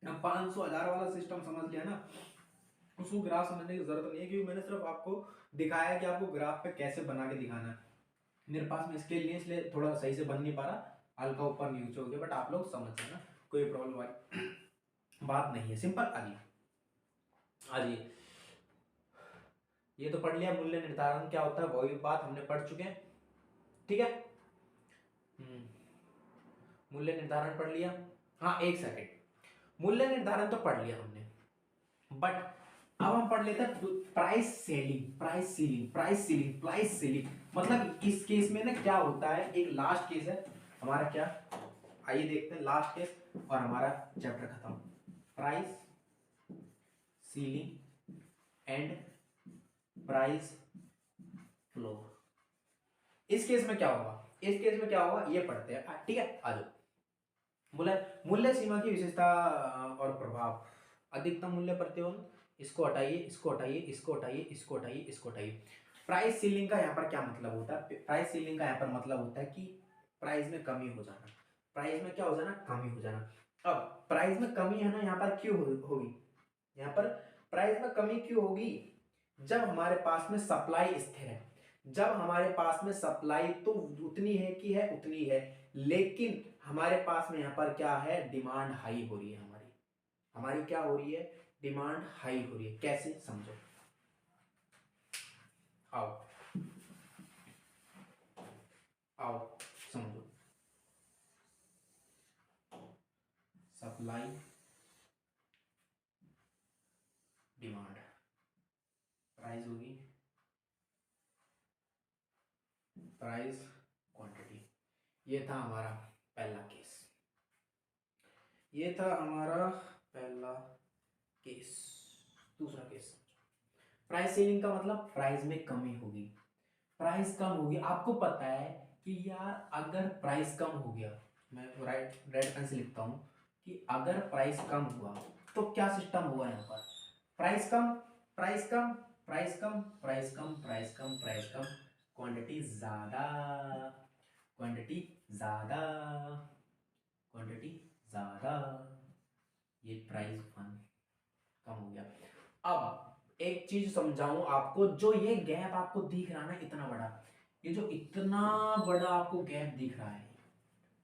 500 1000 वाला सिस्टम समझ लिया ना, उसको ग्राफ समझने की जरूरत नहीं है, क्योंकि मैंने सिर्फ आपको दिखाया कि आपको ग्राफ पे कैसे बना के दिखाना है, मेरे पास में स्केल नहीं है इसलिए थोड़ा सही से बन नहीं पा रहा, हल्का ऊपर नीचे हो गया, बट आप लोग समझ जाना, कोई प्रॉब्लम वाली बात नहीं है, सिंपल। आइए आइए, ये तो पढ़ लिया, मूल्य निर्धारण क्या होता है वही बात हमने पढ़ चुके हैं, ठीक है। मूल्य निर्धारण पढ़ लिया, हाँ एक सेकेंड, मूल्य निर्धारण तो पढ़ लिया हमने, बट अब हम पढ़ लेते हैं price selling, price ceiling, price ceiling, price ceiling, मतलब इस केस में ना क्या होता है, एक लास्ट केस है हमारा, क्या, आइए देखते हैं लास्ट केस और हमारा चैप्टर खत्म, price ceiling and price floor. इस केस में क्या होगा, इस केस में क्या होगा ये पढ़ते हैं, ठीक है, आ जाओ। मूल्य, मूल्य सीमा की विशेषता और प्रभाव, अधिकतम मूल्य प्रतिबंध, इसको हटाइए, इसको हटाइए, इसको हटाइए, इसको हटाइए, इसको हटाइए। प्राइस सीलिंग का यहाँ पर क्या मतलब होता है, प्राइस सीलिंग का यहाँ पर मतलब होता है कि प्राइस में कमी हो जाना, प्राइस में क्या हो जाना, कमी हो जाना। अब प्राइस में कमी है ना, यहाँ पर क्यों होगी, यहाँ पर प्राइस में कमी क्यों होगी, जब हमारे पास में सप्लाई स्थिर है, जब हमारे पास में सप्लाई तो उतनी है कि है उतनी है, लेकिन हमारे पास में यहाँ पर क्या है, डिमांड हाई हो रही है, हमारी हमारी क्या हो रही है, डिमांड हाई हो रही है, कैसे समझो, आओ आओ समझो, सप्लाई डिमांड, प्राइस होगी प्राइस क्वांटिटी, ये था हमारा पहला केस, ये था हमारा पहला केस। दूसरा केस, प्राइस सेलिंग का मतलब प्राइस में कमी होगी, प्राइस कम होगी, आपको पता है कि यार अगर प्राइस कम हो गया, मैं राइट रेड पेन से लिखता हूं कि अगर प्राइस कम हुआ तो क्या सिस्टम होगा, यहाँ पर प्राइस कम, प्राइस कम, प्राइस कम, प्राइस कम, प्राइस कम, प्राइस कम, क्वांटिटी ज्यादा, क्वांटिटी ज्यादा, क्वांटिटी ज्यादा, ये प्राइस वन कम हो गया। अब एक चीज समझाऊं आपको, जो ये गैप आपको दिख रहा है ना इतना बड़ा, ये जो इतना बड़ा आपको गैप दिख रहा है,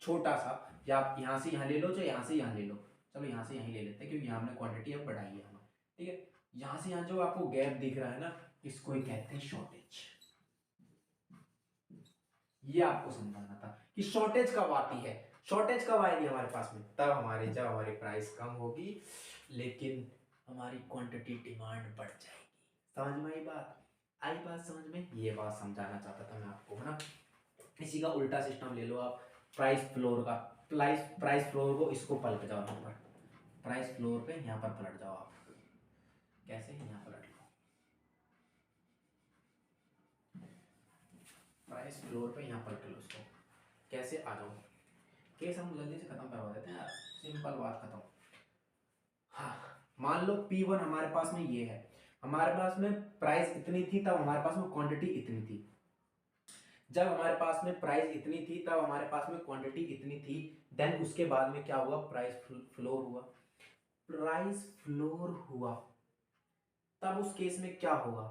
छोटा सा, या आप यहां से यहां ले लो, चाहे यहां से यहां ले लो, चलो यहां से यहां ले लेते हैं क्योंकि यहां हमने क्वांटिटी अब बढ़ाई है हमें, ठीक है। यहां से यहां जो आपको गैप दिख रहा है ना, इसको ही कहते हैं शॉर्टेज, ये आपको समझाना था कि शॉर्टेज कब आती है, शॉर्टेज कब आएगी हमारे पास में, तब हमारे जब हमारी प्राइस कम होगी लेकिन हमारी क्वांटिटी डिमांड बढ़ जाएगी, समझ में आई बात, आई बात समझ में, ये बात समझाना चाहता था मैं आपको, है ना। इसी का उल्टा सिस्टम ले लो आप, प्राइस फ्लोर का, प्राइस प्राइस फ्लोर को इसको पलट जाओ, यहाँ पर प्राइस फ्लोर पे यहाँ पर पलट जाओ आप, कैसे, यहाँ पलट लो, प्राइस फ्लोर पे यहाँ पलट लो इसको, कैसे, आ जाओ, केस हम जल्दी से खत्म करवा देते हैं यार, सिंपल बात खत्म। हाँ, मान लो P1 हमारे पास में ये है, हमारे पास में प्राइस इतनी थी तब हमारे पास में क्वांटिटी इतनी थी। जब हमारे पास में प्राइस इतनी थी तब हमारे पास में क्वांटिटी इतनी थी, देन उसके बाद में क्या हुआ, प्राइस फ्लोर हुआ। प्राइस फ्लोर हुआ तब उस केस में क्या होगा,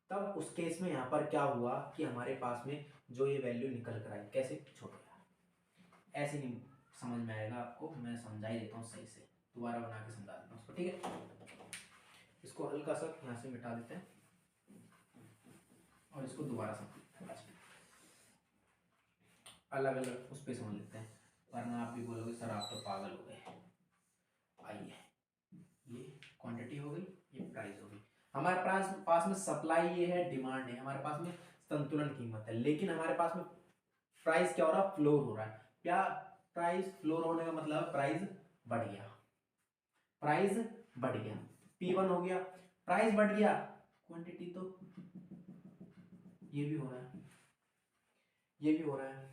तब उस केस में यहाँ पर क्या हुआ कि हमारे पास में जो ये वैल्यू निकल कर आई, कैसे छोटा, ऐसे नहीं समझ में आएगा आपको, मैं समझा ही देता हूँ सही से, दोबारा बना के समझा देता हूँ उसको, ठीक है। इसको हल्का सा यहाँ से मिटा देते हैं और इसको दोबारा समझ, अलग अलग उस पर समझ लेते हैं, वरना आप भी बोलोगे सर आप तो पागल हो गए। आइए, ये क्वांटिटी हो गई, ये प्राइस हो गई, हमारे पास में सप्लाई ये है, डिमांड है, हमारे पास में संतुलन कीमत है, लेकिन हमारे पास में प्राइस क्या हो रहा है, फ्लोर हो रहा है। क्या प्राइस फ्लोर होने का मतलब है प्राइस बढ़ गया, प्राइस बढ़ गया, P1 हो गया, प्राइस बढ़ गया, क्वांटिटी तो ये भी हो रहा है, ये भी हो रहा है,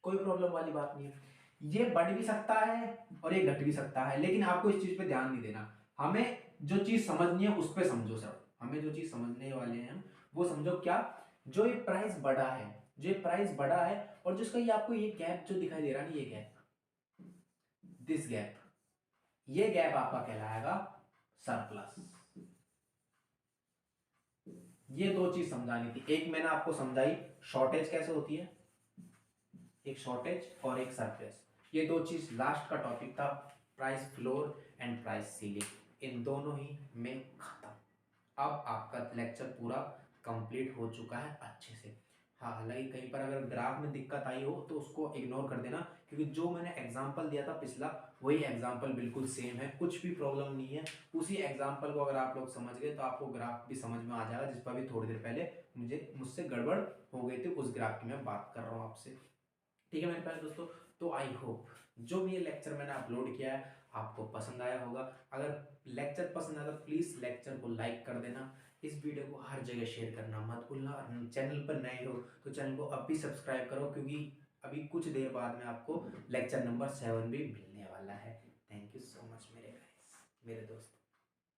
कोई प्रॉब्लम वाली बात नहीं है। ये बढ़ भी सकता है और ये घट भी सकता है, लेकिन आपको इस चीज पे ध्यान नहीं देना, हमें जो चीज समझनी है उस पे समझो सर, हमें जो चीज समझने वाले हैं हम वो समझो। क्या, जो ये प्राइस बढ़ा है, जो ये प्राइस बढ़ा है और जिसका ये आपको ये गैप जो दिखाई दे रहा है ना, ये गैप, दिस गैप, ये गैप आपका कहलाएगा सरप्लस। ये दो चीज समझानी थी, एक मैंने आपको समझाई शॉर्टेज कैसे होती है, एक शॉर्टेज और एक सरप्लस, ये दो चीज लास्ट का टॉपिक था, price floor and price ceiling, इन दोनों ही में खत्म। अब आपका लेक्चर पूरा कंप्लीट हो चुका है अच्छे से। हाँ, हालांकि कहीं पर अगर ग्राफ में दिक्कत आई हो तो उसको इग्नोर कर देना, क्योंकि जो मैंने एग्जांपल दिया था पिछला, वही एग्जांपल बिल्कुल सेम है, कुछ भी प्रॉब्लम नहीं है। उसी एग्जांपल को अगर आप लोग समझ गए तो आपको ग्राफ भी समझ में आ जाएगा, जिस पर भी थोड़ी देर पहले मुझसे गड़बड़ हो गई थी, उस ग्राफ की मैं बात कर रहा हूँ आपसे, ठीक है मेरे प्यारे दोस्तों। तो आई होप जो भी ये लेक्चर मैंने अपलोड किया है आपको पसंद आया होगा। अगर लेक्चर पसंद आया तो प्लीज़ लेक्चर को लाइक कर देना, इस वीडियो को हर जगह शेयर करना मत भूलना, और चैनल पर नए हो तो चैनल को अब भी सब्सक्राइब करो, क्योंकि अभी कुछ देर बाद में आपको लेक्चर नंबर 7 भी मिलने वाला है। थैंक यू सो मच मेरे गाइस, मेरे दोस्त।